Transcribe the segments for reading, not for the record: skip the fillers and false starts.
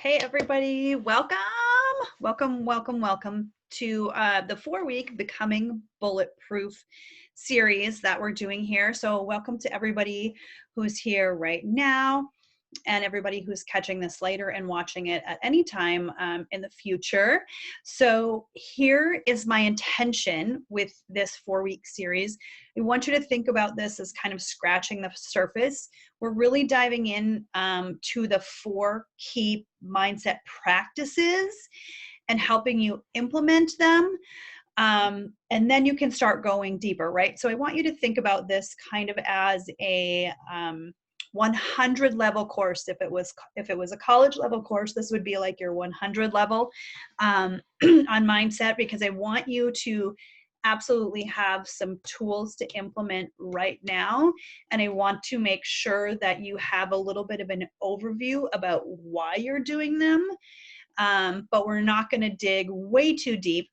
Hey everybody, welcome, welcome to the 4-week Becoming Bulletproof series that we're doing here. So welcome to everybody who's here right now and everybody who's catching this later and watching it at any time in the future. So here is my intention with this 4-week series. I want you to think about this as kind of scratching the surface. We're really diving in to the 4 key mindset practices and helping you implement them. And then you can start going deeper, right? So I want you to think about this kind of as a 100 level course. If it was a college level course, this would be like your 100 level on mindset, because I want you to absolutely have some tools to implement right now. And I want to make sure that you have a little bit of an overview about why you're doing them. But we're not going to dig way too deep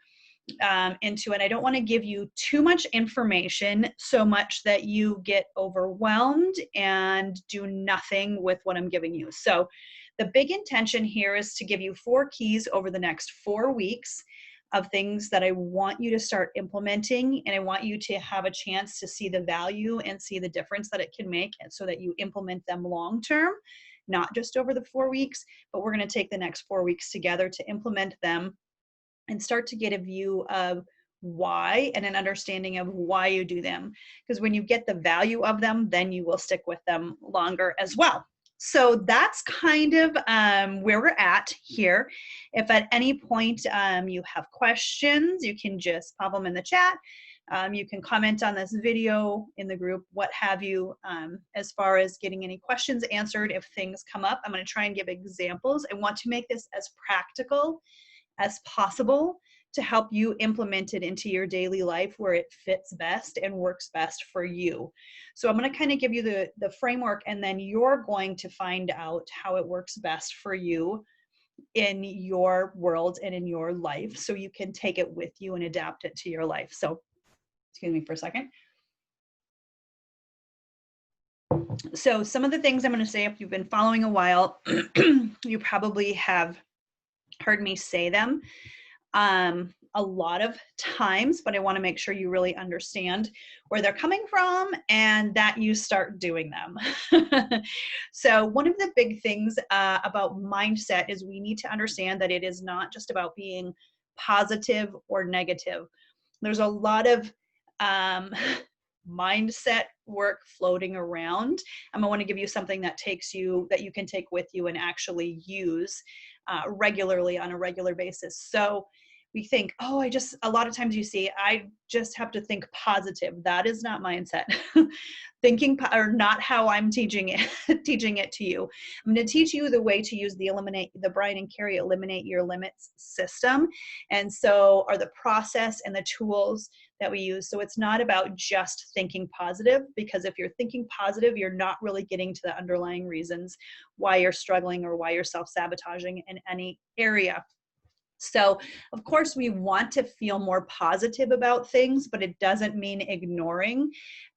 into it. I don't want to give you too much information, so much that you get overwhelmed and do nothing with what I'm giving you. So the big intention here is to give you 4 keys over the next 4 weeks of things that I want you to start implementing, and I want you to have a chance to see the value and see the difference that it can make, and so that you implement them long term, not just over the 4 weeks, but we're going to take the next 4 weeks together to implement them and start to get a view of why and an understanding of why you do them. Because when you get the value of them, then you will stick with them longer as well. So that's kind of where we're at here. If at any point you have questions, you can just pop them in the chat. You can comment on this video in the group, what have you, as far as getting any questions answered if things come up. I'm going to try and give examples. I want to make this as practical as possible to help you implement it into your daily life where it fits best and works best for you. So I'm going to kind of give you the framework, and then you're going to find out how it works best for you in your world and in your life, so you can take it with you and adapt it to your life. So excuse me for a second. So some of the things I'm going to say, if you've been following a while, you probably have heard me say them a lot of times, but I want to make sure you really understand where they're coming from and that you start doing them. So one of the big things about mindset is we need to understand that it is not just about being positive or negative. There's a lot of mindset work floating around. I want to give you something that you can take with you and actually use regularly on a regular basis. So we think, oh, a lot of times you see, I just have to think positive. That is not mindset. Thinking or not how I'm teaching it to you. I'm going to teach you the way to use the Brian and Carrie Eliminate Your Limits system. And so are the process and the tools that we use. So it's not about just thinking positive, because if you're thinking positive, you're not really getting to the underlying reasons why you're struggling or why you're self-sabotaging in any area. So of course we want to feel more positive about things, but it doesn't mean ignoring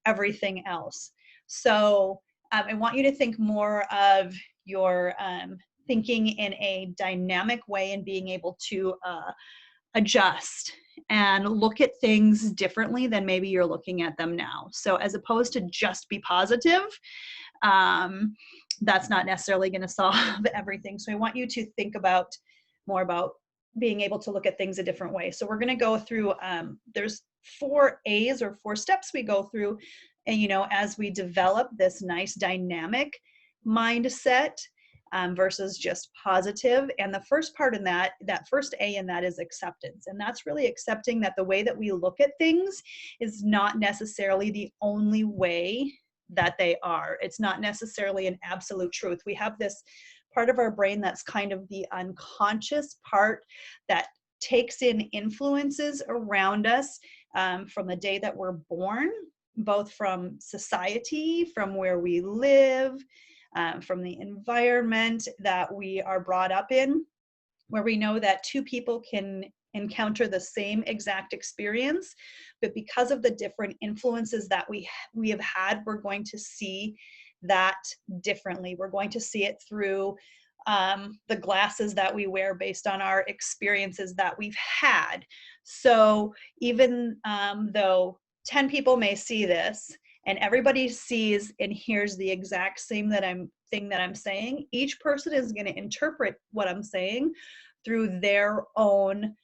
everything else. So I want you to think more of your thinking in a dynamic way and being able to adjust and look at things differently than maybe you're looking at them now. So as opposed to just be positive, that's not necessarily going to solve everything. So I want you to think more about being able to look at things a different way. So we're going to go through, there's 4 A's or 4 steps we go through, and as we develop this nice dynamic mindset versus just positive. And the first part in that first A in that is acceptance. And that's really accepting that the way that we look at things is not necessarily the only way that they are. It's not necessarily an absolute truth. We have this part of our brain that's kind of the unconscious part that takes in influences around us from the day that we're born, both from society, from where we live, from the environment that we are brought up in, where we know that 2 people can encounter the same exact experience, but because of the different influences that we have had, we're going to see that differently. We're going to see it through the glasses that we wear based on our experiences that we've had. So even though 10 people may see this and everybody sees and hears the exact same thing that I'm saying, each person is going to interpret what I'm saying through their own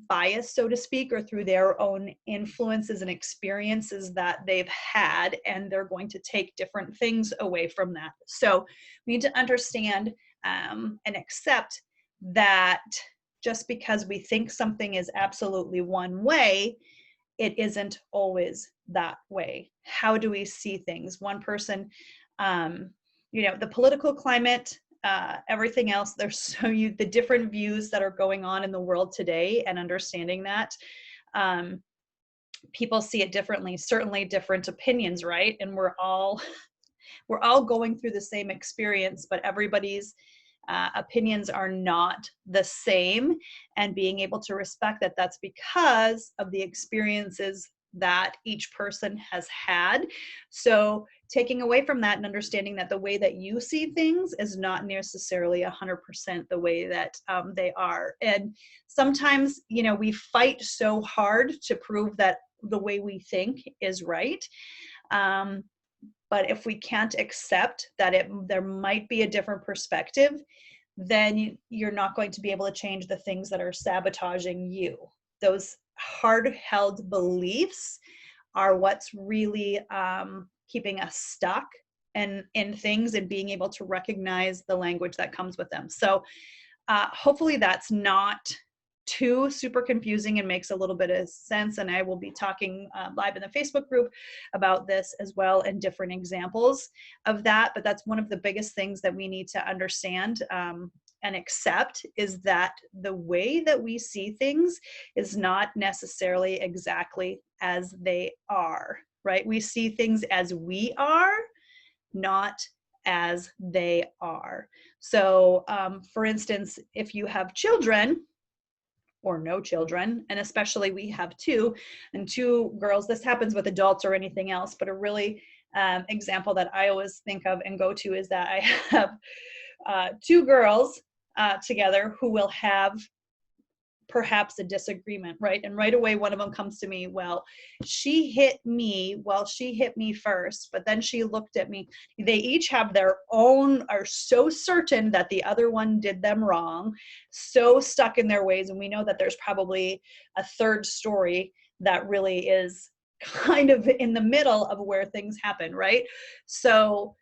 bias, so to speak, or through their own influences and experiences that they've had, and they're going to take different things away from that. So we need to understand and accept that just because we think something is absolutely one way, it isn't always that way. How do we see things? One person, the political climate, everything else, the different views that are going on in the world today, and understanding that people see it differently, certainly different opinions, right? And we're all going through the same experience, but everybody's opinions are not the same, and being able to respect that that's because of the experiences that each person has had. So taking away from that and understanding that the way that you see things is not necessarily 100% the way that they are. And sometimes, we fight so hard to prove that the way we think is right. But if we can't accept that there might be a different perspective, then you're not going to be able to change the things that are sabotaging you. Those hard-held beliefs are what's really keeping us stuck in things, and being able to recognize the language that comes with them. So hopefully that's not too super confusing and makes a little bit of sense. And I will be talking live in the Facebook group about this as well, and different examples of that. But that's one of the biggest things that we need to understand and accept, is that the way that we see things is not necessarily exactly as they are, right? We see things as we are, not as they are. So for instance, if you have children or no children, and especially we have two girls, this happens with adults or anything else, but a really example that I always think of and go to is that I have two girls together who will have perhaps a disagreement, right? And right away, one of them comes to me, well, she hit me first, but then she looked at me. They each have their own, are so certain that the other one did them wrong, so stuck in their ways. And we know that there's probably a third story that really is kind of in the middle of where things happen, right? So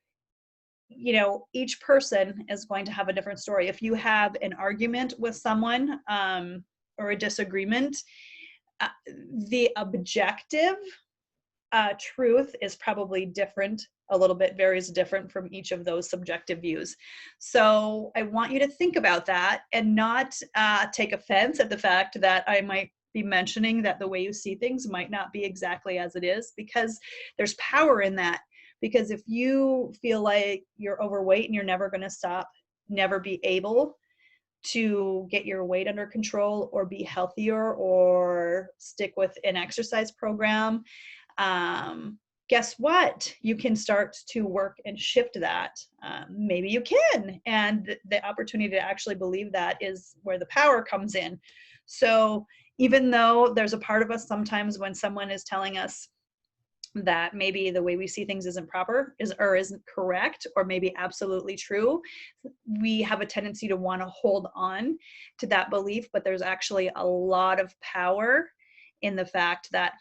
each person is going to have a different story. If you have an argument with someone or a disagreement, the objective truth is probably different, a little bit varies different from each of those subjective views. So I want you to think about that and not take offense at the fact that I might be mentioning that the way you see things might not be exactly as it is, because there's power in that. Because if you feel like you're overweight and you're never going to stop, never be able to get your weight under control or be healthier or stick with an exercise program, guess what? You can start to work and shift that. Maybe you can. And the opportunity to actually believe that is where the power comes in. So even though there's a part of us sometimes when someone is telling us that maybe the way we see things isn't proper, or isn't correct, or maybe absolutely true, we have a tendency to want to hold on to that belief. But there's actually a lot of power in the fact that,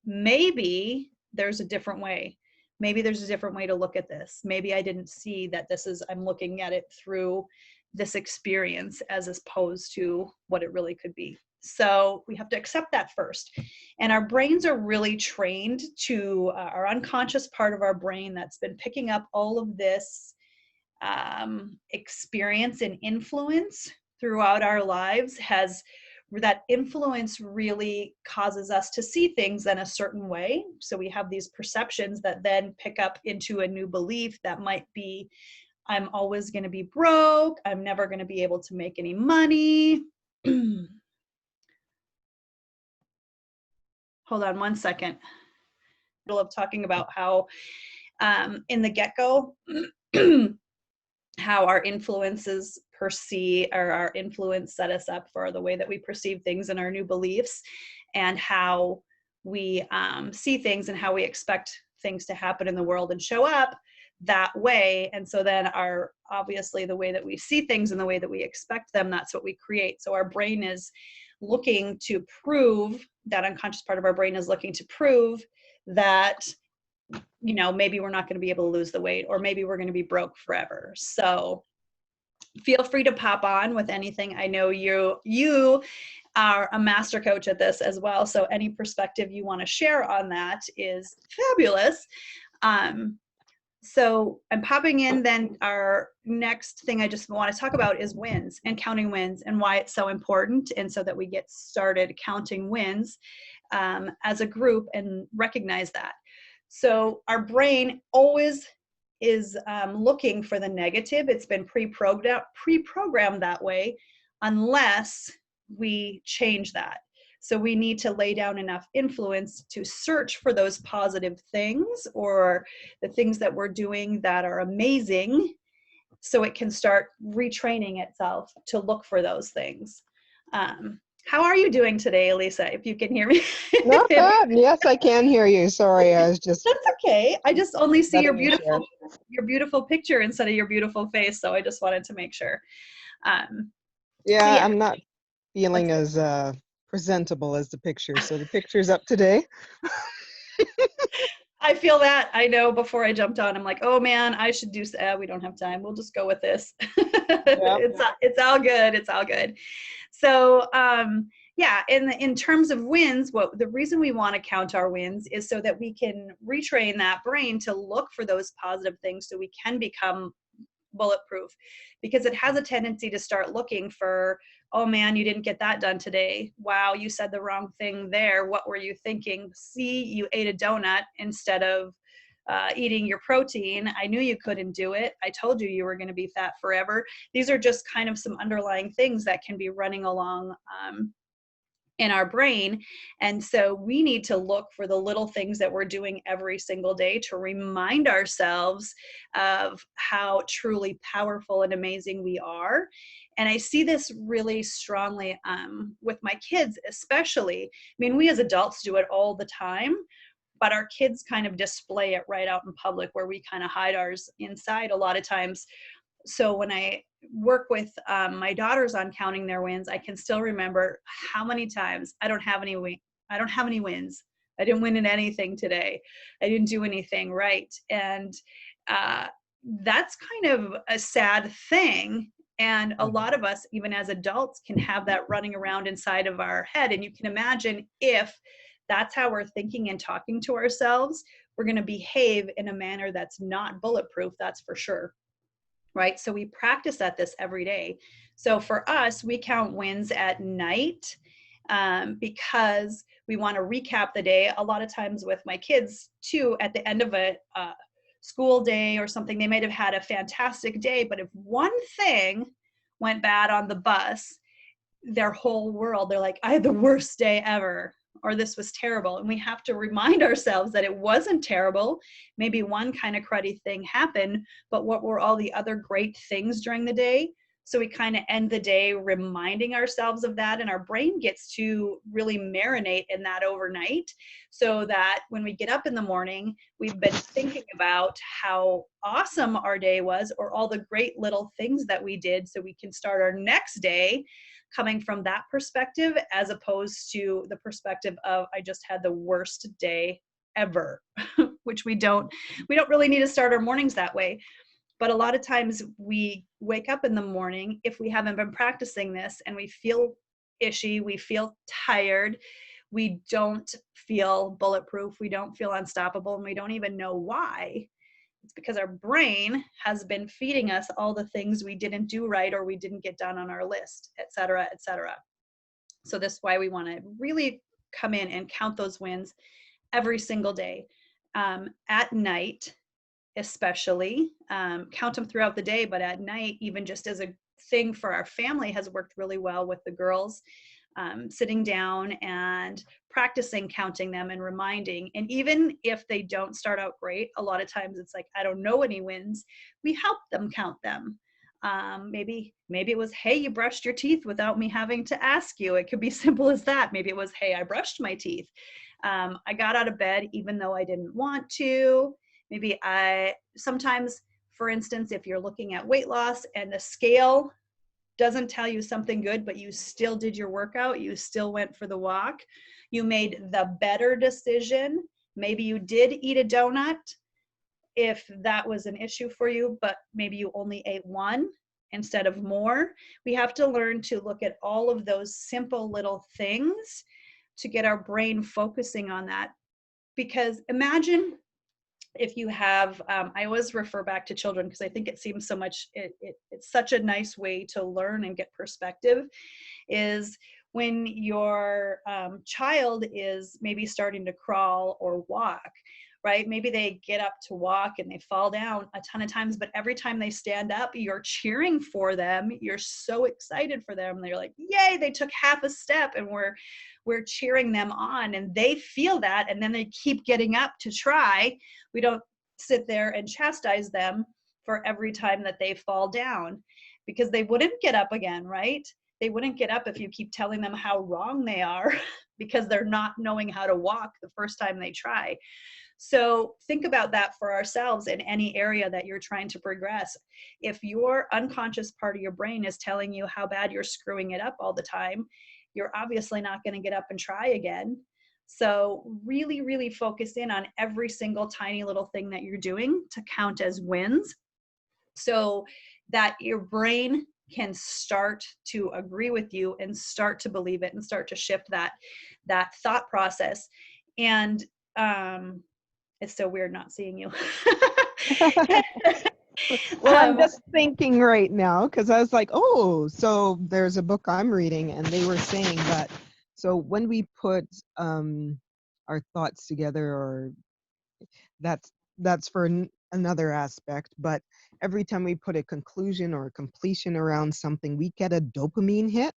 maybe there's a different way. Maybe there's a different way to look at this. Maybe I didn't see that I'm looking at it through this experience as opposed to what it really could be. So we have to accept that first. And our brains are really trained to, our unconscious part of our brain that's been picking up all of this experience and influence throughout our lives, that influence really causes us to see things in a certain way. So we have these perceptions that then pick up into a new belief that might be, I'm always going to be broke. I'm never going to be able to make any money. Hold on one second. Middle of talking about how in the get-go, how our influences perceive, or our influence set us up for the way that we perceive things and our new beliefs, and how we see things and how we expect things to happen in the world and show up that way. And so then our, obviously the way that we see things and the way that we expect them, that's what we create. So our brain is looking to prove, that unconscious part of our brain is looking to prove that, you know, maybe we're not going to be able to lose the weight, or maybe we're going to be broke forever. So feel free to pop on with anything. I know you are a master coach at this as well, so any perspective you want to share on that is fabulous. So I'm popping in, then our next thing I just want to talk about is wins and counting wins, and why it's so important, and so that we get started counting wins as a group and recognize that. So our brain always is looking for the negative. It's been pre-programmed that way, unless we change that. So we need to lay down enough influence to search for those positive things, or the things that we're doing that are amazing, so it can start retraining itself to look for those things. How are you doing today, Elisa? If you can hear me. Not bad. Yes, I can hear you. Sorry, I was just That's okay. I just only see letting you share. your beautiful picture instead of your beautiful face, so I just wanted to make sure. Um, so Yeah, yeah, I'm not feeling as presentable as the picture, so the picture's up today. I feel that. I know before I jumped on, I'm like, oh man, I should do, we don't have time. We'll just go with this. Yep. It's all good. It's all good. So, yeah, in terms of wins, what the reason we want to count our wins is so that we can retrain that brain to look for those positive things, so we can become bulletproof, because it has a tendency to start looking for, oh man, you didn't get that done today. Wow, you said the wrong thing there. What were you thinking? See, you ate a donut instead of eating your protein. I knew you couldn't do it. I told you you were going to be fat forever. These are just kind of some underlying things that can be running along in our brain. And so we need to look for the little things that we're doing every single day to remind ourselves of how truly powerful and amazing we are. And I see this really strongly with my kids, especially. I mean, we as adults do it all the time, but our kids kind of display it right out in public, where we kind of hide ours inside a lot of times. So when I work with my daughters on counting their wins, I can still remember how many times I don't have any wins. I didn't win in anything today. I didn't do anything right. And uh, that's kind of a sad thing. And a lot of us, even as adults, can have that running around inside of our head. And you can imagine, if that's how we're thinking and talking to ourselves, we're going to behave in a manner that's not bulletproof, that's for sure. Right? So we practice at this every day. So for us, we count wins at night because we want to recap the day. A lot of times with my kids too, at the end of a school day or something, they might have had a fantastic day, but if one thing went bad on the bus, their whole world, they're like, I had the worst day ever, or this was terrible. And we have to remind ourselves that it wasn't terrible. Maybe one kind of cruddy thing happened, but what were all the other great things during the day? So we kind of end the day reminding ourselves of that, and our brain gets to really marinate in that overnight, so that when we get up in the morning, we've been thinking about how awesome our day was, or all the great little things that we did, so we can start our next day coming from that perspective, as opposed to the perspective of, I just had the worst day ever, which we don't really need to start our mornings that way. But a lot of times we wake up in the morning, if we haven't been practicing this, and we feel ishy, we feel tired, we don't feel bulletproof, we don't feel unstoppable, and we don't even know why. It's because our brain has been feeding us all the things we didn't do right, or we didn't get done on our list, et cetera, et cetera. So this is why we want to really come in and count those wins every single day. At night, especially, count them throughout the day, but at night, even just as a thing for our family, has worked really well with the girls. Sitting down and practicing counting them and reminding. And even if they don't start out great, a lot of times it's like, I don't know any wins, we help them count them. Maybe it was, hey, you brushed your teeth without me having to ask you. It could be simple as that. Maybe it was, hey, I brushed my teeth. I got out of bed even though I didn't want to. Maybe I sometimes, for instance, if you're looking at weight loss and the scale doesn't tell you something good, but you still did your workout, you still went for the walk, you made the better decision. Maybe you did eat a donut if that was an issue for you, but maybe you only ate one instead of more. We have to learn to look at all of those simple little things to get our brain focusing on that. Because imagine if you have, I always refer back to children because I think it seems so much, it's such a nice way to learn and get perspective, is when your child is maybe starting to crawl or walk, right? Maybe they get up to walk and they fall down a ton of times, but every time they stand up, you're cheering for them. You're so excited for them. They're like, yay, they took half a step, and we're cheering them on, and they feel that, and then they keep getting up to try. We don't sit there and chastise them for every time that they fall down, because they wouldn't get up again, right? They wouldn't get up if you keep telling them how wrong they are because they're not knowing how to walk the first time they try. So think about that for ourselves in any area that you're trying to progress. If your unconscious part of your brain is telling you how bad you're screwing it up all the time, you're obviously not going to get up and try again. So really, really focus in on every single tiny little thing that you're doing to count as wins, so that your brain can start to agree with you and start to believe it and start to shift that thought process. And it's so weird not seeing you. Well, I'm um, just thinking right now because I was like, oh, so there's a book I'm reading, and they were saying that so when we put our thoughts together, or that's for another aspect, but every time we put a conclusion or a completion around something, we get a dopamine hit.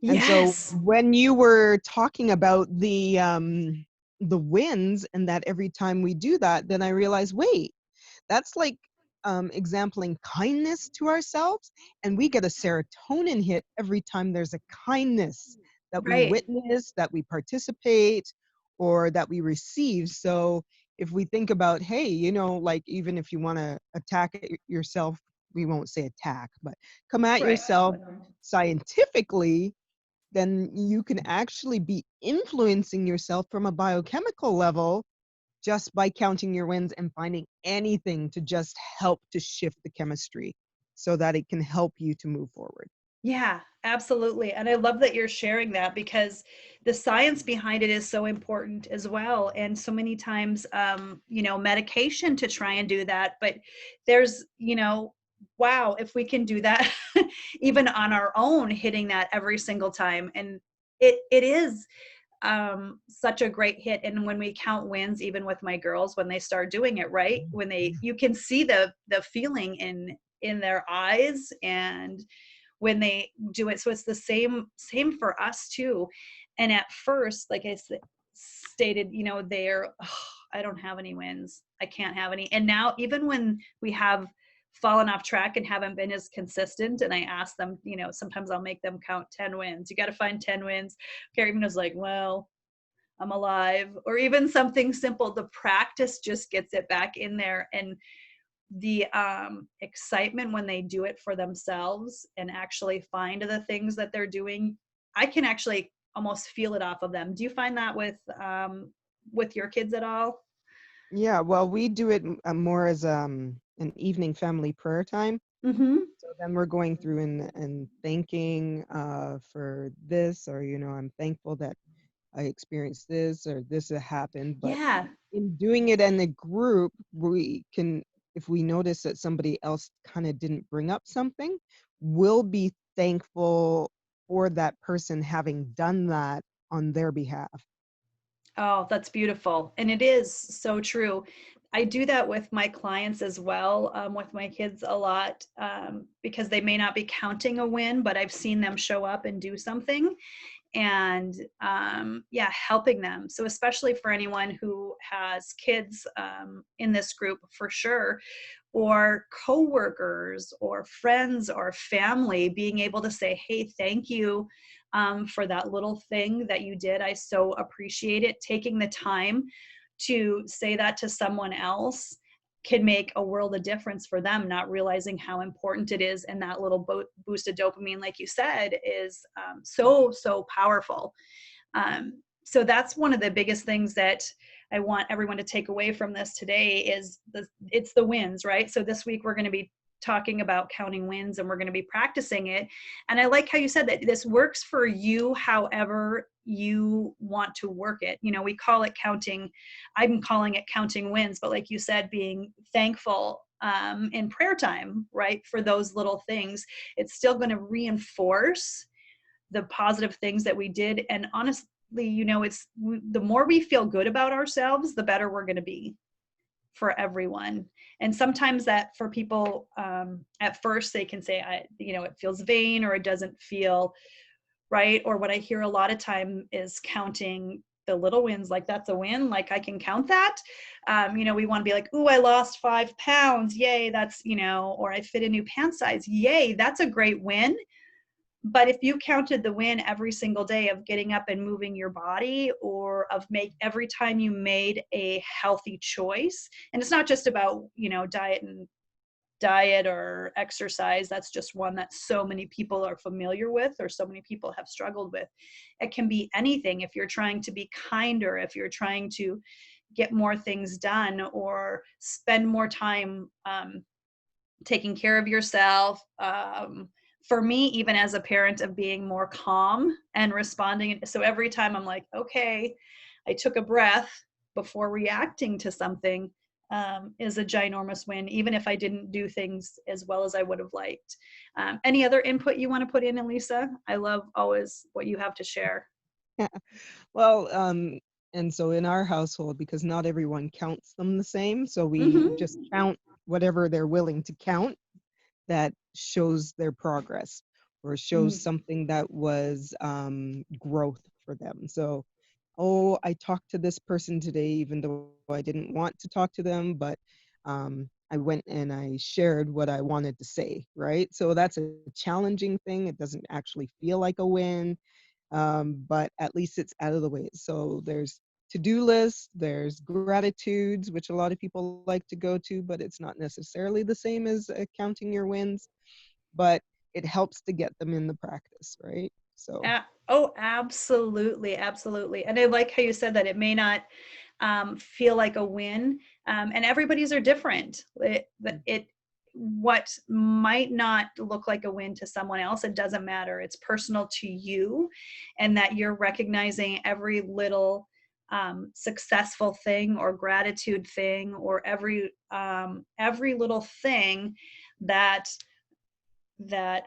And so yes, when you were talking about the wins, and that every time we do that, then I realized, wait, that's like exempling kindness to ourselves, and we get a serotonin hit every time there's a kindness that we right. witness, that we participate, or that we receive. So if we think about, hey, like even if you want to attack yourself, we won't say attack, but come at Right. yourself scientifically, then you can actually be influencing yourself from a biochemical level just by counting your wins and finding anything to just help to shift the chemistry so that it can help you to move forward. Yeah, absolutely. And I love that you're sharing that, because the science behind it is so important as well. And so many times, medication to try and do that. But there's, wow, if we can do that even on our own, hitting that every single time. And it is such a great hit. And when we count wins, even with my girls, when they start doing it right, you can see the feeling in their eyes, and when they do it. So it's the same for us too. And at first, like I stated, they're, oh, I don't have any wins, I can't have any. And now, even when we have fallen off track and haven't been as consistent, and I ask them, sometimes I'll make them count 10 wins. You got to find 10 wins. Carrie was like, well, I'm alive. Or even something simple, the practice just gets it back in there. And the excitement when they do it for themselves and actually find the things that they're doing, I can actually almost feel it off of them. Do you find that with your kids at all? Yeah, well, we do it more as an evening family prayer time. Mm-hmm. So then we're going through and thanking for this, or I'm thankful that I experienced this, or this had happened. But Yeah. in doing it in a group, we can, if we notice that somebody else kind of didn't bring up something, we'll be thankful for that person having done that on their behalf. Oh, that's beautiful. And it is so true. I do that with my clients as well, with my kids a lot, because they may not be counting a win, but I've seen them show up and do something, and yeah, helping them. So especially for anyone who has kids in this group, for sure, or coworkers or friends or family, being able to say, hey, thank you for that little thing that you did. I so appreciate it. Taking the time to say that to someone else can make a world of difference for them, not realizing how important it is. And that little boost of dopamine, like you said, is so powerful. So that's one of the biggest things that I want everyone to take away from this today is it's the wins, right? So this week we're going to be talking about counting wins, and we're going to be practicing it. And I like how you said that this works for you however you want to work it. You know, we call it counting. I'm calling it counting wins, but like you said, being thankful in prayer time, right? For those little things, it's still going to reinforce the positive things that we did. And honestly, you know, it's the more we feel good about ourselves, the better we're going to be for everyone. And sometimes that for people, at first they can say, you know, it feels vain or it doesn't feel right. Or what I hear a lot of time is counting the little wins, like that's a win, like I can count that. You know, we want to be like, ooh, I lost 5 pounds, yay, that's, you know, or I fit a new pant size, yay, that's a great win. But if you counted the win every single day of getting up and moving your body, or of every time you made a healthy choice, and it's not just about, you know, diet or exercise, that's just one that so many people are familiar with or so many people have struggled with. It can be anything. If you're trying to be kinder, if you're trying to get more things done or spend more time taking care of yourself. For me, even as a parent, of being more calm and responding. So every time I'm like, okay, I took a breath before reacting to something, is a ginormous win, even if I didn't do things as well as I would have liked. Any other input you want to put in, Elisa? I love always what you have to share. Well, and so in our household, because not everyone counts them the same, so we Mm-hmm. just count whatever they're willing to count that shows their progress or shows something that was growth for them. So, oh, I talked to this person today, even though I didn't want to talk to them, but I went and I shared what I wanted to say, right? So that's a challenging thing. It doesn't actually feel like a win, but at least it's out of the way. So there's to-do lists, there's gratitudes, which a lot of people like to go to, but it's not necessarily the same as counting your wins, but it helps to get them in the practice, right? So Oh, absolutely, absolutely. And I like how you said that it may not feel like a win, and everybody's are different. It what might not look like a win to someone else, it doesn't matter. It's personal to you, and that you're recognizing every little successful thing or gratitude thing, or every little thing that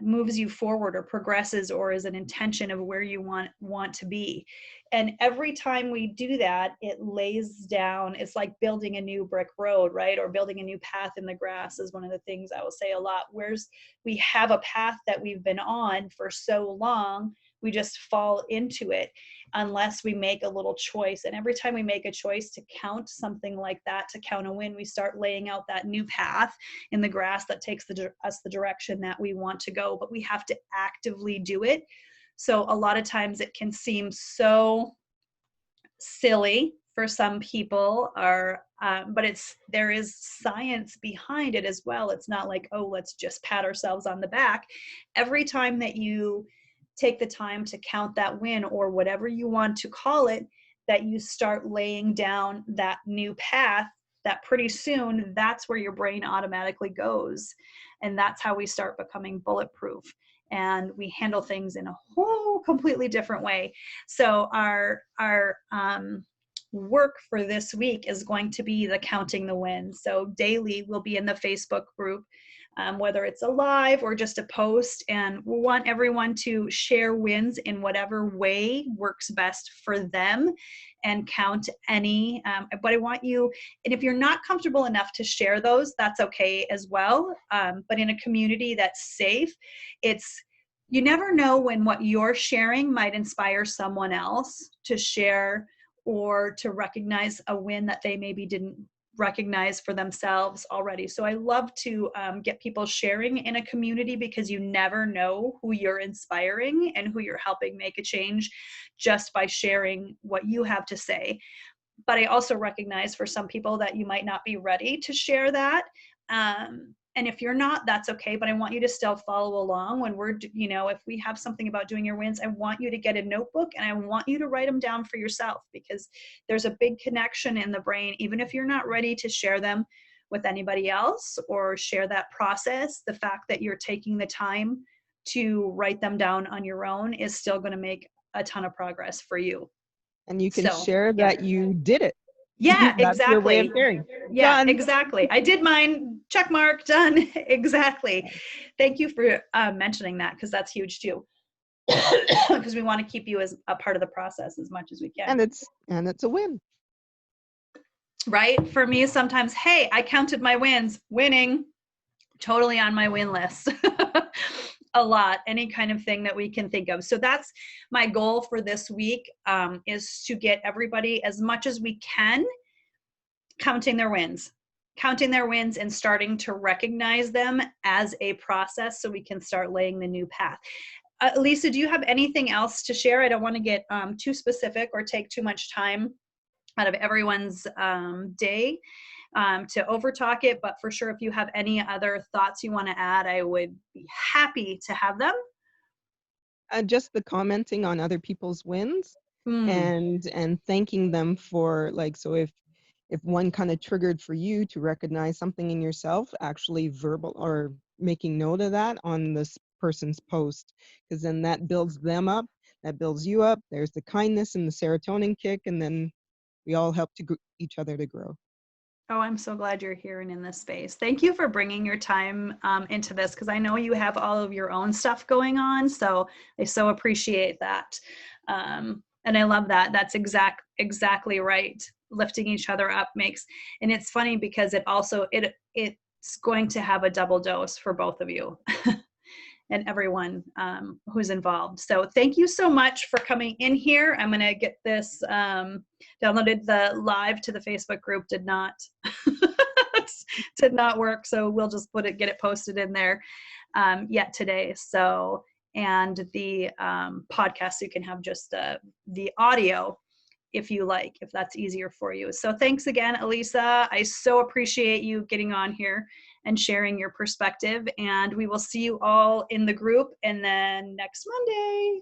moves you forward or progresses or is an intention of where you want to be. And every time we do that, it lays down, it's like building a new brick road, right? Or building a new path in the grass is one of the things I will say a lot. Where's we have a path that we've been on for so long, we just fall into it unless we make a little choice. And every time we make a choice to count something like that, to count a win, we start laying out that new path in the grass that takes us the direction that we want to go. But we have to actively do it. So a lot of times it can seem so silly for some people, or but there is science behind it as well. It's not like, oh, let's just pat ourselves on the back. Every time that you take the time to count that win, or whatever you want to call it, that you start laying down that new path, that pretty soon that's where your brain automatically goes. And that's how we start becoming bulletproof, and we handle things in a whole completely different way. So our work for this week is going to be the counting the wins. So daily we'll be in the Facebook group, whether it's a live or just a post, and we want everyone to share wins in whatever way works best for them, and count any. But I want you, and if you're not comfortable enough to share those, that's okay as well. But in a community that's safe, it's you never know when what you're sharing might inspire someone else to share or to recognize a win that they maybe didn't recognize for themselves already. So I love to get people sharing in a community, because you never know who you're inspiring and who you're helping make a change just by sharing what you have to say. But I also recognize for some people that you might not be ready to share that. And if you're not, that's okay. But I want you to still follow along when we're, if we have something about doing your wins, I want you to get a notebook and I want you to write them down for yourself, because there's a big connection in the brain. Even if you're not ready to share them with anybody else or share that process, the fact that you're taking the time to write them down on your own is still going to make a ton of progress for you. And you can So, share yeah. that you did it. Yeah, That's your way of exactly. sharing. Yeah, Done. exactly. I did mine. Check mark, done. Exactly. Thank you for mentioning that, because that's huge too. Because we want to keep you as a part of the process as much as we can. And it's a win. Right? For me, sometimes, hey, I counted my wins. Winning. Totally on my win list. A lot, any kind of thing that we can think of. So that's my goal for this week, is to get everybody, as much as we can, counting their wins and starting to recognize them as a process, so we can start laying the new path. Lisa, do you have anything else to share? I don't want to get too specific or take too much time out of everyone's day to overtalk it, but for sure, if you have any other thoughts you want to add, I would be happy to have them. Just the commenting on other people's wins Mm. and thanking them for, like, so if one kind of triggered for you to recognize something in yourself, actually verbal or making note of that on this person's post, because then that builds them up, that builds you up. There's the kindness and the serotonin kick, and then we all help to each other to grow. Oh, I'm so glad you're here and in this space. Thank you for bringing your time into this, because I know you have all of your own stuff going on. So I so appreciate that. And I love that. That's exactly right. Lifting each other up makes, and it's funny because it's going to have a double dose for both of you. And everyone who's involved. So thank you so much for coming in here. I'm going to get this downloaded. The live to the Facebook group did not work, so we'll just get it posted in there yet today. So, and the podcast, you can have just the audio if you like, if that's easier for you. So thanks again, Elisa. I so appreciate you getting on here and sharing your perspective. And we will see you all in the group, and then next Monday.